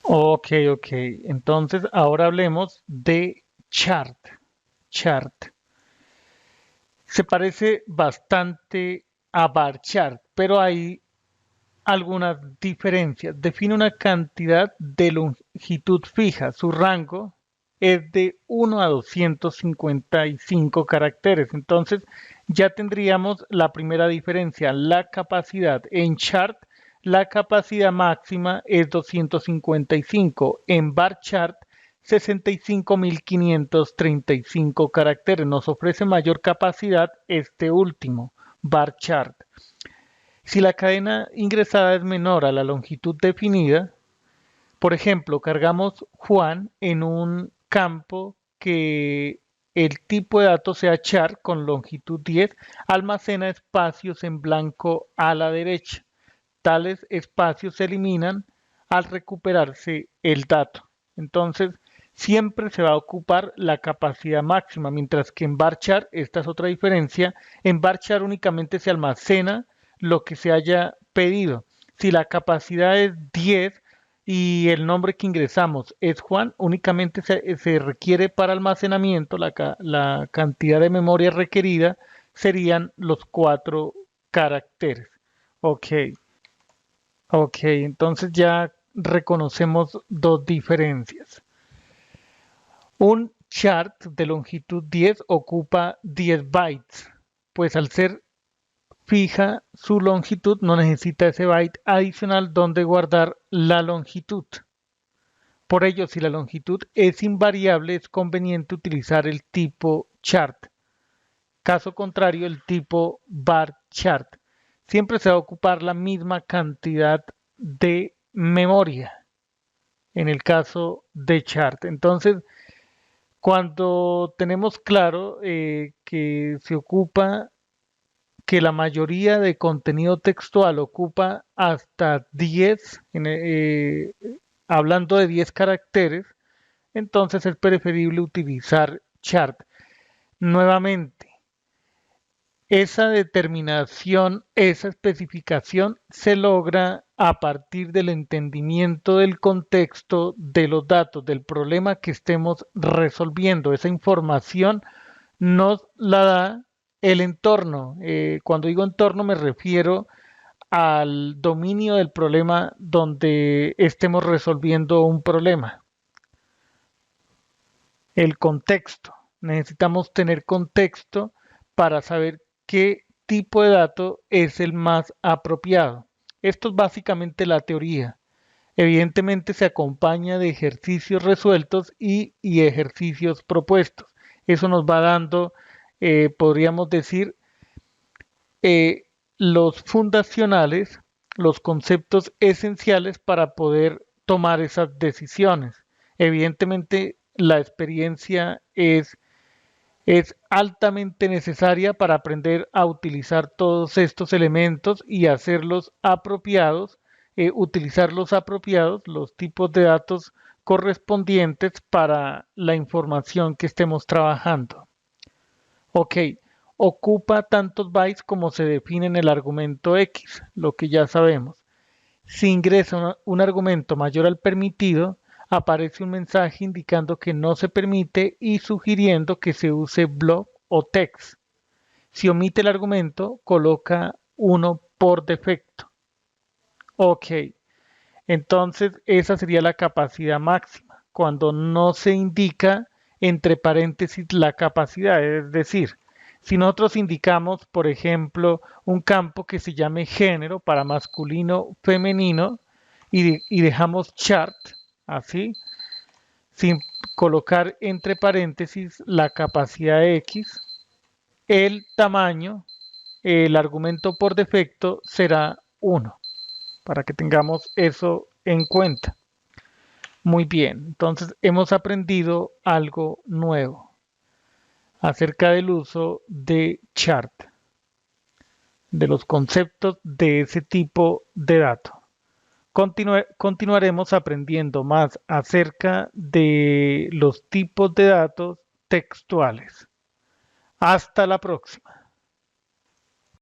Ok, ok. Entonces, ahora hablemos de chart. Chart. Se parece bastante a bar chart, pero hay algunas diferencias. Define una cantidad de longitud fija. Su rango es de 1 a 255 caracteres. Entonces, ya tendríamos la primera diferencia. La capacidad en chart, la capacidad máxima es 255. En bar chart, 65.535 caracteres. Nos ofrece mayor capacidad este último, bar chart. Si la cadena ingresada es menor a la longitud definida, por ejemplo, cargamos Juan en un campo que el tipo de datos sea char con longitud 10, almacena espacios en blanco a la derecha. Tales espacios se eliminan al recuperarse el dato. Entonces, siempre se va a ocupar la capacidad máxima, mientras que en varchar, esta es otra diferencia, en varchar únicamente se almacena lo que se haya pedido. Si la capacidad es 10 y el nombre que ingresamos es Juan, únicamente se requiere para almacenamiento, la cantidad de memoria requerida serían los 4 caracteres. Ok. Ok, entonces ya reconocemos dos diferencias. Un chart de longitud 10 ocupa 10 bytes, pues al ser fija su longitud no necesita ese byte adicional donde guardar la longitud. Por ello, si la longitud es invariable, es conveniente utilizar el tipo chart. Caso contrario, el tipo bar chart. Siempre se va a ocupar la misma cantidad de memoria en el caso de chart. Entonces, cuando tenemos claro que se ocupa, que la mayoría de contenido textual ocupa hasta 10, hablando de 10 caracteres, entonces es preferible utilizar chart. Nuevamente, esa determinación, esa especificación se logra a partir del entendimiento del contexto de los datos, del problema que estemos resolviendo. Esa información nos la da el entorno. Cuando digo entorno me refiero al dominio del problema donde estemos resolviendo un problema. El contexto. Necesitamos tener contexto para saber qué tipo de dato es el más apropiado. Esto es básicamente la teoría. Evidentemente se acompaña de ejercicios resueltos y ejercicios propuestos. Eso nos va dando, podríamos decir, eh, los fundacionales, los conceptos esenciales para poder tomar esas decisiones. Evidentemente, la experiencia es altamente necesaria para aprender a utilizar todos estos elementos y hacerlos apropiados, utilizar los apropiados, los tipos de datos correspondientes para la información que estemos trabajando. Ok, ocupa tantos bytes como se define en el argumento X, lo que ya sabemos. Si ingresa un argumento mayor al permitido, aparece un mensaje indicando que no se permite y sugiriendo que se use block o text. Si omite el argumento, coloca uno por defecto. Ok, entonces esa sería la capacidad máxima, cuando no se indica entre paréntesis la capacidad, es decir, si nosotros indicamos, por ejemplo, un campo que se llame género para masculino, femenino, y dejamos chart, así, sin colocar entre paréntesis la capacidad de X, el tamaño, el argumento por defecto será 1, para que tengamos eso en cuenta. Muy bien, entonces hemos aprendido algo nuevo acerca del uso de chart, de los conceptos de ese tipo de datos. Continuaremos aprendiendo más acerca de los tipos de datos textuales. Hasta la próxima.